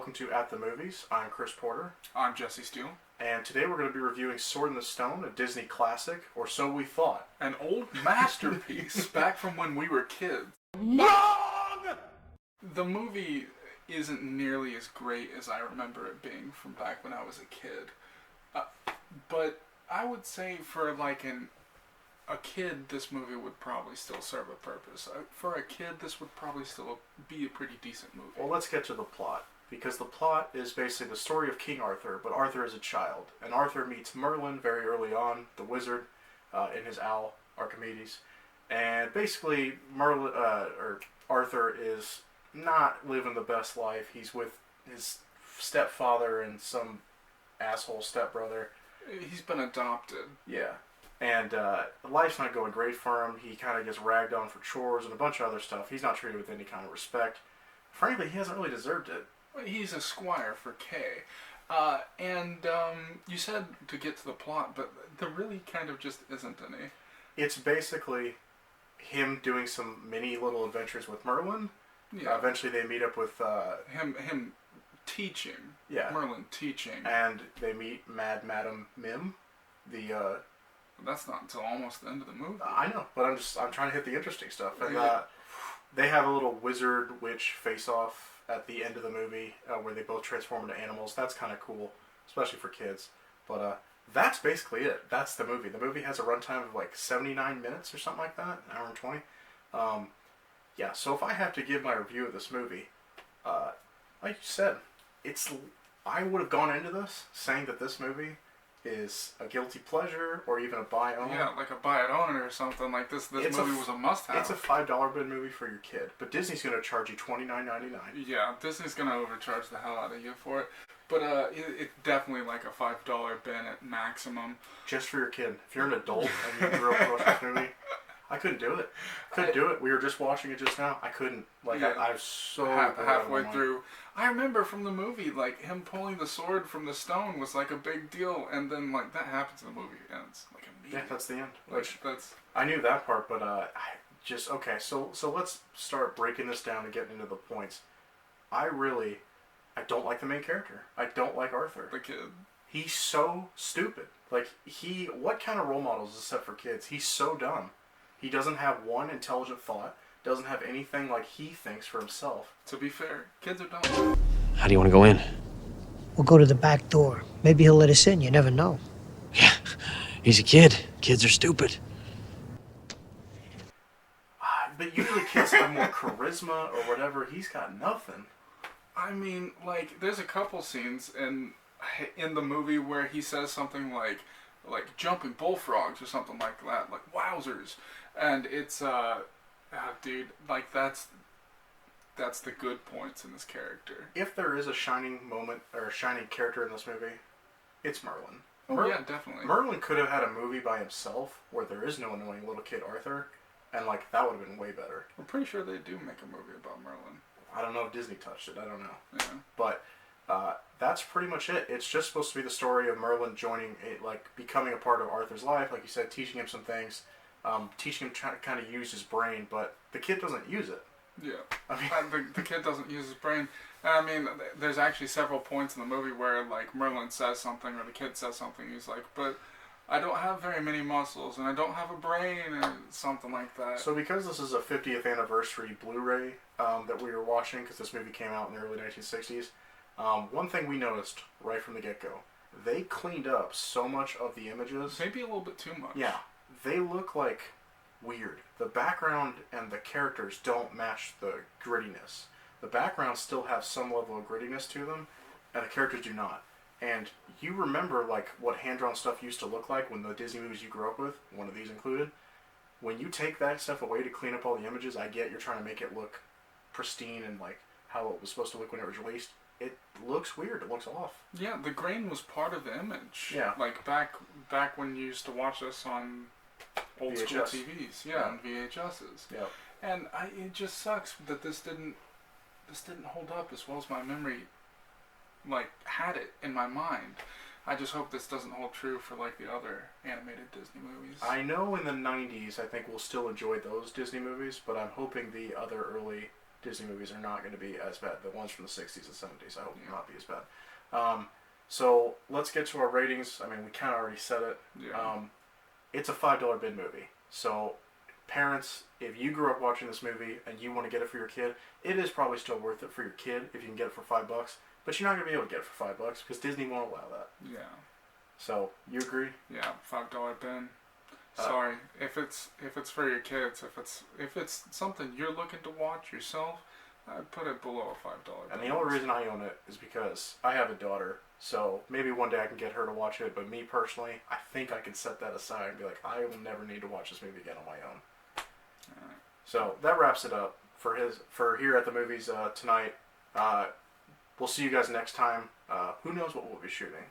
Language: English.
welcome to At the Movies. I'm Chris Porter. I'm Jesse Steele. And today we're going to be reviewing Sword in the Stone, a Disney classic, or so we thought. An old masterpiece back from when we were kids. Wrong! The movie isn't nearly as great as I remember it being from back when I was a kid. But I would say for like a kid, this movie would probably still serve a purpose. For a kid, this would probably still be a pretty decent movie. Well, let's get to the plot. Because the plot is basically the story of King Arthur, but Arthur is a child. And Arthur meets Merlin very early on, the wizard, in his owl, Archimedes. And basically, Arthur is not living the best life. He's with his stepfather and some asshole stepbrother. He's been adopted. Yeah. And life's not going great for him. He kind of gets ragged on for chores and a bunch of other stuff. He's not treated with any kind of respect. Frankly, he hasn't really deserved it. He's a squire for Kay. You said to get to the plot, but there really kind of just isn't any. It's basically him doing some mini little adventures with Merlin. Yeah. Eventually they meet up with... him teaching. Yeah. Merlin teaching. And they meet Mad Madam Mim, the... That's not until almost the end of the movie. I know, but I'm trying to hit the interesting stuff. And Yeah. They have a little wizard-witch face-off at the end of the movie where they both transform into animals. That's kind of cool, especially for kids. But that's basically it. That's the movie. The movie has a runtime of like 79 minutes or something like that, an hour and 20. Yeah, so if I have to give my review of this movie, like you said, I would have gone into this saying that this movie is a guilty pleasure or even a buy own. Yeah, like a buy it own it or something like this. This movie was a must-have. It's a $5 bin movie for your kid, but Disney's going to charge you $29.99. Yeah, Disney's going to overcharge the hell out of you for it. But it's definitely like a $5 bin at maximum. Just for your kid. If you're an adult and you grew up watching this movie, I couldn't do it. Couldn't do it. We were just watching it just now. I couldn't. Like, yeah, I was so halfway through. I remember from the movie, like, him pulling the sword from the stone was like a big deal, and then like that happens in the movie, and it's like immediate. Yeah, that's the end. That's I knew that part, but okay. So let's start breaking this down and getting into the points. I don't like the main character. I don't like Arthur. The kid. He's so stupid. Like, what kind of role models is set for kids? He's so dumb. He doesn't have one intelligent thought. Doesn't have anything like he thinks for himself. To be fair, kids are dumb. How do you want to go in? We'll go to the back door. Maybe he'll let us in. You never know. Yeah, he's a kid. Kids are stupid. But usually kids have more charisma or whatever. He's got nothing. I mean, like, there's a couple scenes in the movie where he says something like jumping bullfrogs or something like that, like wowzers, and it's dude, like that's the good points in this character. If there is a shining moment or a shining character in this movie, it's Merlin. Yeah, definitely. Merlin could have had a movie by himself where there is no annoying little kid Arthur, and like that would have been way better. I'm pretty sure they do make a movie about Merlin. I don't know if Disney touched it. I don't know. Yeah. But that's pretty much it. It's just supposed to be the story of Merlin becoming a part of Arthur's life, like you said, teaching him some things, teaching him to kind of use his brain, but the kid doesn't use it. Yeah. I mean, the kid doesn't use his brain. I mean, there's actually several points in the movie where, like, Merlin says something or the kid says something. He's like, but I don't have very many muscles and I don't have a brain and something like that. So because this is a 50th anniversary Blu-ray that we were watching, because this movie came out in the early 1960s, one thing we noticed right from the get-go, they cleaned up so much of the images. Maybe a little bit too much. Yeah. They look like weird. The background and the characters don't match the grittiness. The backgrounds still have some level of grittiness to them, and the characters do not. And you remember like what hand-drawn stuff used to look like when the Disney movies you grew up with, one of these included. When you take that stuff away to clean up all the images, I get you're trying to make it look pristine and like how it was supposed to look when it was released. It looks weird. It looks off. Yeah, the grain was part of the image. Yeah. Like back when you used to watch us on old VHS. school TVs. Yeah, on VHSs. Yeah. And it just sucks that this didn't hold up as well as my memory like had it in my mind. I just hope this doesn't hold true for like the other animated Disney movies. I know in the 90s I think we'll still enjoy those Disney movies, but I'm hoping the other early Disney movies are not going to be as bad. The ones from the 60s and 70s, I hope will not be as bad. So let's get to our ratings. I mean, we kind of already said it. Yeah. It's a $5 bid movie. So parents, if you grew up watching this movie and you want to get it for your kid, it is probably still worth it for your kid if you can get it for $5. But you're not going to be able to get it for $5 because Disney won't allow that. Yeah. So you agree? Yeah, $5 bin. Sorry, if it's for your kids, if it's something you're looking to watch yourself, I'd put it below a $5. And the only reason I own it is because I have a daughter. So maybe one day I can get her to watch it. But me personally, I think I can set that aside and be like, I will never need to watch this movie again on my own. Alright. So that wraps it up for here at the movies tonight. We'll see you guys next time. Who knows what we'll be shooting?